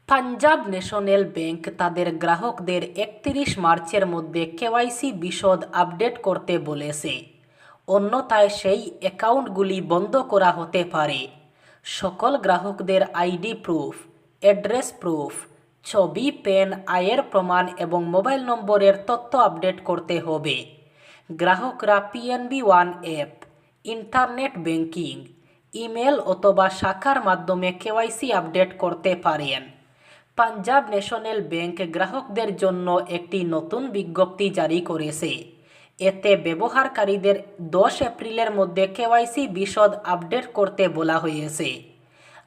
Punjab national bank তাদের গ্রাহকদের ৩১ মার্চের মধ্যে কেওয়াইসি বিশদ আপডেট করতে বলেছে। অন্যথায় সেই অ্যাকাউন্টগুলি বন্ধ করা হতে পারে। সকল গ্রাহকদের আইডি প্রুফ, অ্যাড্রেস প্রুফ, ছবি, প্যান, আয়ের প্রমাণ এবং মোবাইল নম্বরের তথ্য আপডেট করতে হবে। গ্রাহকরা PNB one app, internet banking, email অথবা শাখার মাধ্যমে কেওয়াইসি আপডেট করতে পারেন। পাঞ্জাব ন্যাশনাল ব্যাংক গ্রাহকদের জন্য একটি নতুন বিজ্ঞপ্তি জারি করেছে। এতে ব্যবহারকারীদের 10 এপ্রিলের মধ্যে কেওয়াইসি বিশদ আপডেট করতে বলা হয়েছে।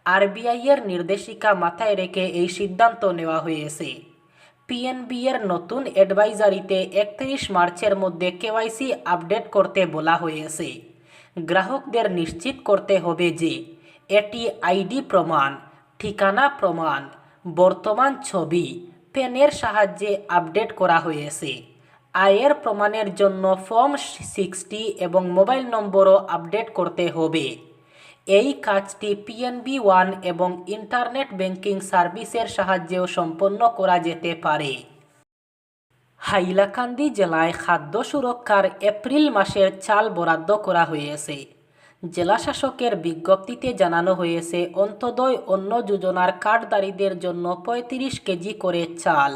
আরবিআইয়ের নির্দেশিকা মাথায় রেখে এই সিদ্ধান্ত নেওয়া হয়েছে। পিএনবি এর নতুন অ্যাডভাইজারিতে 31 মার্চের মধ্যে কেওয়াইসি আপডেট করতে বলা হয়েছে। গ্রাহকদের নিশ্চিত করতে হবে যে এটি আইডি প্রমাণ, ঠিকানা প্রমাণ, বর্তমান ছবি, প্যানের সাহায্যে আপডেট করা হয়েছে। আয়ের প্রমাণের জন্য ফর্ম 60 এবং মোবাইল নম্বরও আপডেট করতে হবে। এই কাজটি পিএনবি ওয়ান এবং ইন্টারনেট ব্যাংকিং সার্ভিসের সাহায্যেও সম্পন্ন করা যেতে পারে। হাইলাকান্দি জেলায় খাদ্য সুরক্ষার এপ্রিল মাসের চাল বরাদ্দ করা হয়েছে। জেলাশাসকের বিজ্ঞপ্তিতে জানানো হয়েছে, অন্তোদয় অন্ন যোজনার কার্ডধারীদের জন্য 35 কেজি করে চাল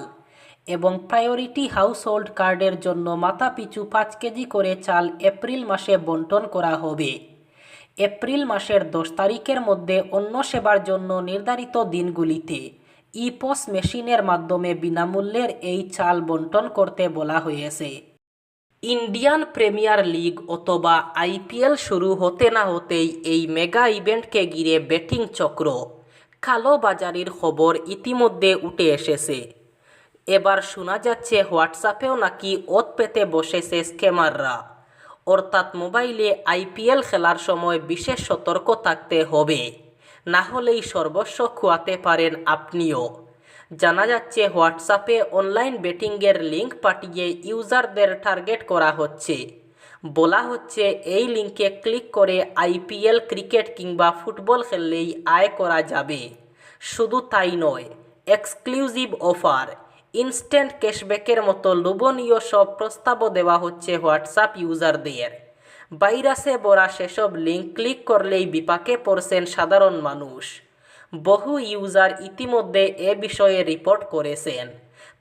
এবং প্রায়োরিটি হাউসহোল্ড কার্ডের জন্য মাথাপিছু 5 কেজি করে চাল এপ্রিল মাসে বন্টন করা হবে। এপ্রিল মাসের 10 তারিখের মধ্যে অন্ন সেবার জন্য নির্ধারিত দিনগুলিতে ইপস মেশিনের মাধ্যমে বিনামূল্যের এই চাল বন্টন করতে বলা হয়েছে। ইন্ডিয়ান প্রিমিয়ার লিগ অথবা আইপিএল শুরু হতে না হতেই এই মেগা ইভেন্টকে ঘিরে ব্যাটিং চক্র, কালোবাজারির খবর ইতিমধ্যে উঠে এসেছে। এবার শোনা যাচ্ছে হোয়াটসঅ্যাপেও নাকি ওত পেতে বসেছে স্ক্যামাররা। অর্থাৎ মোবাইলে আইপিএল খেলার সময় বিশেষ সতর্ক থাকতে হবে, না হলেই সর্বস্ব খোয়াতে পারেন আপনিও। জানা যাচ্ছে হোয়াটসঅ্যাপে অনলাইন বেটিংয়ের লিঙ্ক পাঠিয়ে ইউজারদের টার্গেট করা হচ্ছে। বলা হচ্ছে এই লিঙ্কে ক্লিক করে আইপিএল, ক্রিকেট কিংবা ফুটবল খেললেই আয় করা যাবে। শুধু তাই নয়, এক্সক্লুসিভ অফার, ইনস্ট্যান্ট ক্যাশব্যাকের মতো লোভনীয় সব প্রস্তাবও দেওয়া হচ্ছে হোয়াটসঅ্যাপ ইউজারদের। ভাইরাসে ভরা সেসব লিঙ্ক ক্লিক করলেই বিপাকে পড়ছেন সাধারণ মানুষ। বহু ইউজার ইতিমধ্যে এ বিষয়ে রিপোর্ট করেছেন।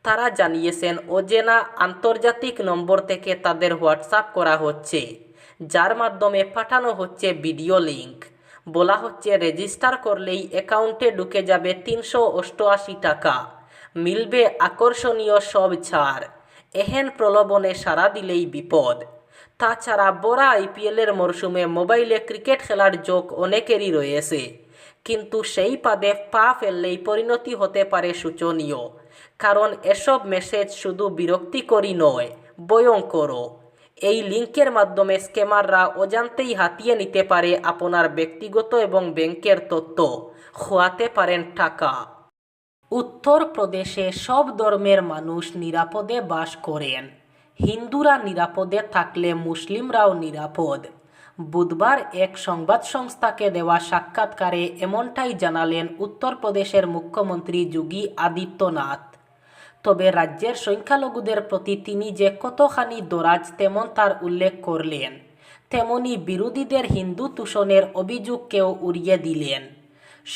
তারা জানিয়েছেন অচেনা আন্তর্জাতিক নম্বর থেকে তাদের হোয়াটসঅ্যাপ করা হচ্ছে, যার মাধ্যমে পাঠানো হচ্ছে ভিডিও লিঙ্ক। বলা হচ্ছে রেজিস্টার করলেই অ্যাকাউন্টে ঢুকে যাবে 388 টাকা, মিলবে আকর্ষণীয় সব ছাড়। এহেন প্রলোভনে সাড়া দিলেই বিপদ। তাছাড়া বড় আইপিএলের মরশুমে মোবাইলে ক্রিকেট খেলার ঝোঁক অনেকেরই রয়েছে, কিন্তু সেই পাদে পা ফেললেই পরিণতি হতে পারে শোচনীয়। কারণ এসব মেসেজ শুধু বিরক্তিকরই নয়, ভয়ঙ্করও। এই লিঙ্কের মাধ্যমে স্ক্যামাররা অজান্তেই হাতিয়ে নিতে পারে আপনার ব্যক্তিগত এবং ব্যাংকের তথ্য, খোয়াতে পারেন টাকা। উত্তরপ্রদেশে সব ধর্মের মানুষ নিরাপদে বাস করেন। হিন্দুরা নিরাপদে থাকলে মুসলিমরাও নিরাপদ। বুধবার এক সংবাদ সংস্থাকে দেওয়া সাক্ষাৎকারে এমনটাই জানালেন উত্তরপ্রদেশের মুখ্যমন্ত্রী যোগী আদিত্যনাথ। তবে রাজ্যের সংখ্যালঘুদের প্রতি তিনি যে কতখানি দরাজ তেমন তার উল্লেখ করলেন। তেমনি বিরোধীদের হিন্দু তুষণের অভিযোগকেও উড়িয়ে দিলেন।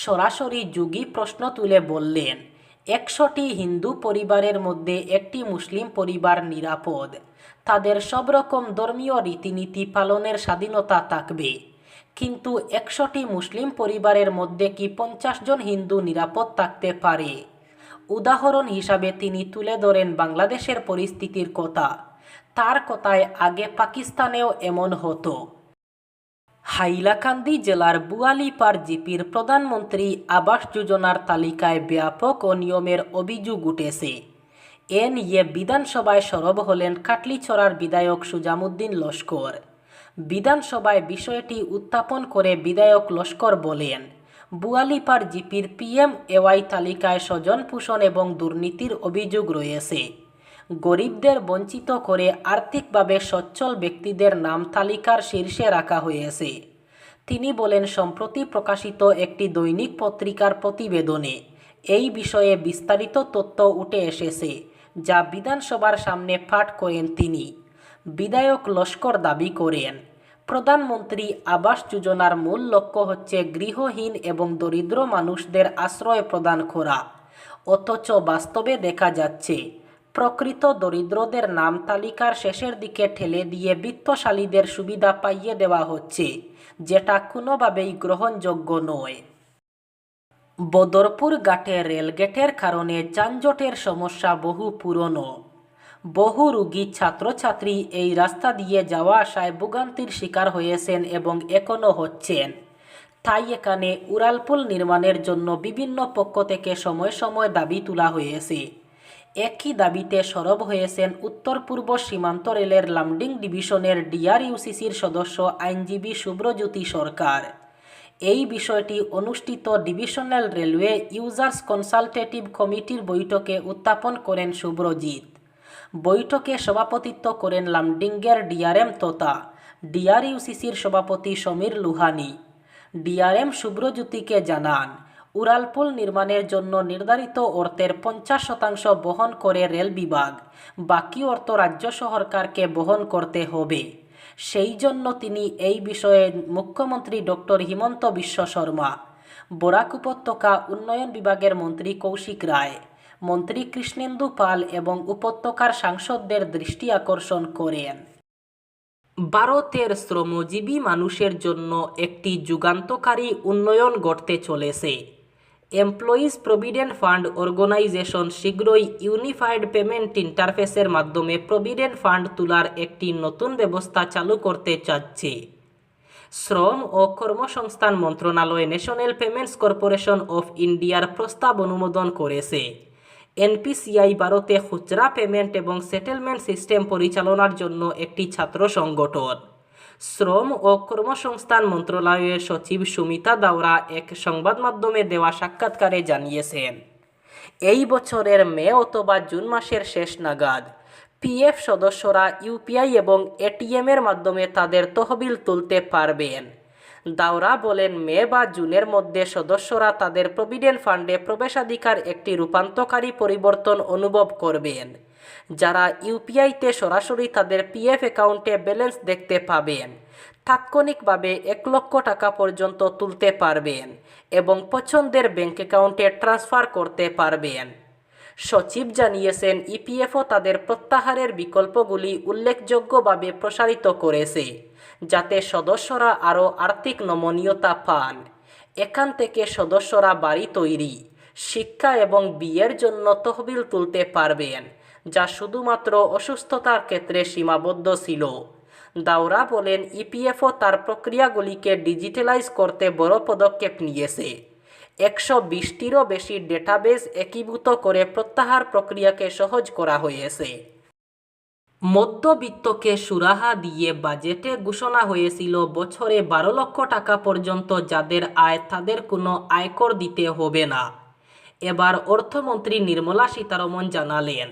সরাসরি যোগী প্রশ্ন তুলে বললেন, 100টি হিন্দু পরিবারের মধ্যে একটি মুসলিম পরিবার নিরাপদ। তাদের সব রকম ধর্মীয় রীতিনীতি পালনের স্বাধীনতা থাকবে। কিন্তু 100টি মুসলিম পরিবারের মধ্যে কি 50 জন হিন্দু নিরাপদ থাকতে পারে? উদাহরণ হিসাবে তিনি তুলে ধরেন বাংলাদেশের পরিস্থিতির কথা। তার কথায় আগে পাকিস্তানেও এমন হতো। হাইলাকান্দি জেলার বুয়ালিপাড় জিপির প্রধানমন্ত্রী আবাস যোজনার তালিকায় ব্যাপক অনিয়মের অভিযোগ উঠেছে। এ নিয়ে বিধানসভায় সরব হলেন কাটলিছড়ার বিধায়ক সুজামুদ্দিন লস্কর। বিধানসভায় বিষয়টি উত্থাপন করে বিধায়ক লস্কর বলেন, বুয়ালিপাড় জিপির পিএমএওয়াই তালিকায় স্বজন পোষণ এবং দুর্নীতির অভিযোগ রয়েছে। গরিবদের বঞ্চিত করে আর্থিকভাবে সচ্ছল ব্যক্তিদের নাম তালিকার শীর্ষে রাখা হয়েছে। তিনি বলেন, সম্প্রতি প্রকাশিত একটি দৈনিক পত্রিকার প্রতিবেদনে এই বিষয়ে বিস্তারিত তথ্য উঠে এসেছে, যা বিধানসভার সামনে পাঠ করেন তিনি। বিধায়ক লস্কর দাবি করেন, প্রধানমন্ত্রী আবাস যোজনার মূল লক্ষ্য হচ্ছে গৃহহীন এবং দরিদ্র মানুষদের আশ্রয় প্রদান করা। অথচ বাস্তবে দেখা যাচ্ছে প্রকৃত দরিদ্রদের নাম তালিকার শেষের দিকে ঠেলে দিয়ে বিত্তশালীদের সুবিধা পাইয়ে দেওয়া হচ্ছে, যেটা কোনোভাবেই গ্রহণযোগ্য নয়। বদরপুর ঘাটে রেলগেটের কারণে যানজটের সমস্যা বহু পুরনো। বহু রোগী ছাত্রছাত্রী এই রাস্তা দিয়ে যাওয়া আসায় ভোগান্তির শিকার হয়েছেন এবং এখনও হচ্ছেন। তাই এখানে উড়ালপুল নির্মাণের জন্য বিভিন্ন পক্ষ থেকে সময় সময় দাবি তোলা হয়েছে। একই দাবিতে সরব হয়েছেন উত্তর পূর্ব সীমান্ত রেলের লামডিং ডিভিশনের ডিআরইউসিসির সদস্য আইনজীবী শুভ্রজ্যোতি সরকার। এই বিষয়টি অনুষ্ঠিত ডিভিশনাল রেলওয়ে ইউজার্স কনসালটেটিভ কমিটির বৈঠকে উত্থাপন করেন শুভ্রজিৎ। বৈঠকে সভাপতিত্ব করেন লামডিংয়ের ডিআরএম তথা ডিআরইউসিসির সভাপতি সমীর লুহানি। ডিআরএম শুভ্রজ্যোতিকে জানান, উড়ালপুল নির্মাণের জন্য নির্ধারিত অর্থের 50% বহন করে রেল বিভাগ, বাকি অর্থ রাজ্য সরকারকে বহন করতে হবে। সেই জন্য তিনি এই বিষয়ে মুখ্যমন্ত্রী ডক্টর হিমন্ত বিশ্ব শর্মা, বরাক উপত্যকা উন্নয়ন বিভাগের মন্ত্রী কৌশিক রায়, মন্ত্রী কৃষ্ণেন্দু পাল এবং উপত্যকার সাংসদদের দৃষ্টি আকর্ষণ করেন। ভারতের শ্রমজীবী মানুষের জন্য একটি যুগান্তকারী উন্নয়ন ঘটতে চলেছে। এমপ্লয়িজ প্রভিডেন্ট ফান্ড অর্গানাইজেশন শীঘ্রই ইউনিফাইড পেমেন্ট ইন্টারফেসের মাধ্যমে প্রভিডেন্ট ফান্ড তোলার একটি নতুন ব্যবস্থা চালু করতে চাচ্ছে। শ্রম ও কর্মসংস্থান মন্ত্রণালয় ন্যাশনাল পেমেন্টস কর্পোরেশন অফ ইন্ডিয়ার প্রস্তাব অনুমোদন করেছে। এনপিসিআই ভারতে খুচরা পেমেন্ট এবং সেটেলমেন্ট সিস্টেম পরিচালনার জন্য একটি ছাত্র সংগঠন। শ্রম ও কর্মসংস্থান মন্ত্রণালয়ের সচিব সুমিতা দাওরা এক সংবাদ মাধ্যমে দেওয়া সাক্ষাৎকারে জানিয়েছেন, এই বছরের মে অথবা জুন মাসের শেষ নাগাদ পিএফ সদস্যরা ইউপিআই এবং এটিএমের মাধ্যমে তাদের তহবিল তুলতে পারবেন। দাওরা বলেন, মে বা জুনের মধ্যে সদস্যরা তাদের প্রভিডেন্ট ফান্ডে প্রবেশাধিকার একটি রূপান্তরকারী পরিবর্তন অনুভব করবেন। যারা ইউপিআইতে সরাসরি তাদের পিএফ অ্যাকাউন্টে ব্যালেন্স দেখতে পাবেন, তাৎক্ষণিকভাবে 1 লক্ষ টাকা পর্যন্ত তুলতে পারবেন এবং পছন্দের ব্যাংক অ্যাকাউন্টে ট্রান্সফার করতে পারবেন। সচিব জানিয়েছেন, ইপিএফও তাদের প্রত্যাহারের বিকল্পগুলি উল্লেখযোগ্যভাবে প্রসারিত করেছে, যাতে সদস্যরা আরও আর্থিক নমনীয়তা পান। এখান থেকে সদস্যরা বাড়ি তৈরি, শিক্ষা এবং বিয়ের জন্য তহবিল তুলতে পারবেন, যা শুধুমাত্র অসুস্থতার ক্ষেত্রে সীমাবদ্ধ ছিল। দাওরা বলেন, ইপিএফও তার প্রক্রিয়াগুলিকে ডিজিটালাইজ করতে বড় পদক্ষেপ নিয়েছে। 120টিরও বেশি ডেটাবেস একীভূত করে প্রত্যাহার প্রক্রিয়াকে সহজ করা হয়েছে। মধ্যবিত্তকে সুরাহা দিয়ে বাজেটে ঘোষণা হয়েছিল বছরে 12 লক্ষ টাকা পর্যন্ত যাদের আয় তাদের কোনো আয়কর দিতে হবে না। এবার অর্থমন্ত্রী নির্মলা সীতারমণ জানালেন,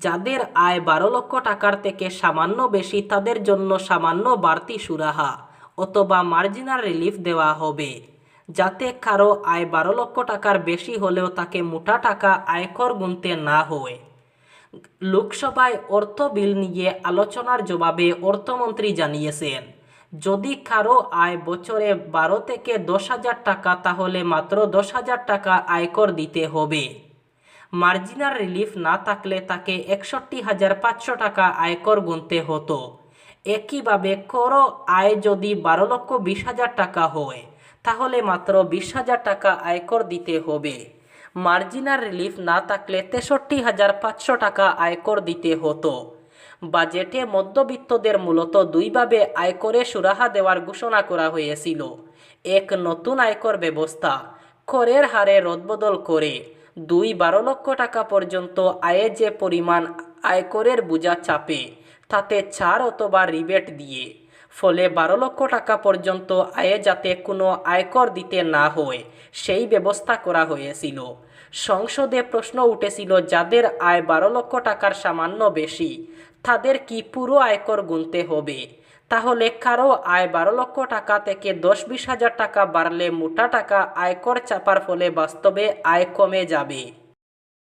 যাদের আয় 12 লক্ষ টাকার থেকে সামান্য বেশি তাদের জন্য সামান্য বাড়তি সুরাহা অথবা মার্জিনাল রিলিফ দেওয়া হবে, যাতে কারো আয় 12 লক্ষ টাকার বেশি হলেও তাকে মোটা টাকা আয়কর গুনতে না হয়। লোকসভায় অর্থ বিল নিয়ে আলোচনার জবাবে অর্থমন্ত্রী জানিয়েছেন, যদি কারো আয় বছরে 12 থেকে 10,000 টাকা তাহলে মাত্র 10,000 টাকা আয়কর দিতে হবে। মার্জিনাল রিলিফ না থাকলে তাকে 61,500 টাকা আয়কর গুনতে হতো। একইভাবে করো আয় যদি 12,20,000 টাকা হয় তাহলে মাত্র 20,000 টাকা আয়কর দিতে হবে। মার্জিনাল রিলিফ না থাকলে 63,500 টাকা আয়কর দিতে হতো। বাজেটে মধ্যবিত্তদের মূলত দুইভাবে আয়করে সুরাহা দেওয়ার ঘোষণা করা হয়েছিল। এক, নতুন আয়কর ব্যবস্থা, করের হারে রদবদল করে। 2, 12 লক্ষ টাকা পর্যন্ত আয়ে যে পরিমাণ আয়করের বোঝা চাপে তাতে ছাড় অথবা রিবেট দিয়ে, ফলে 12 লক্ষ টাকা পর্যন্ত আয়ে যাতে কোনো আয়কর দিতে না হয় সেই ব্যবস্থা করা হয়েছিল। সংসদে প্রশ্ন উঠেছিল, যাদের আয় 12 লক্ষ টাকার সামান্য বেশি তাদের কি পুরো আয়কর গুনতে হবে? তাহলে কারো আয় 12 লক্ষ টাকা থেকে 10-20 হাজার টাকা বাড়লে মোটা টাকা আয়কর চাপার ফলে বাস্তবে আয় কমে যাবে।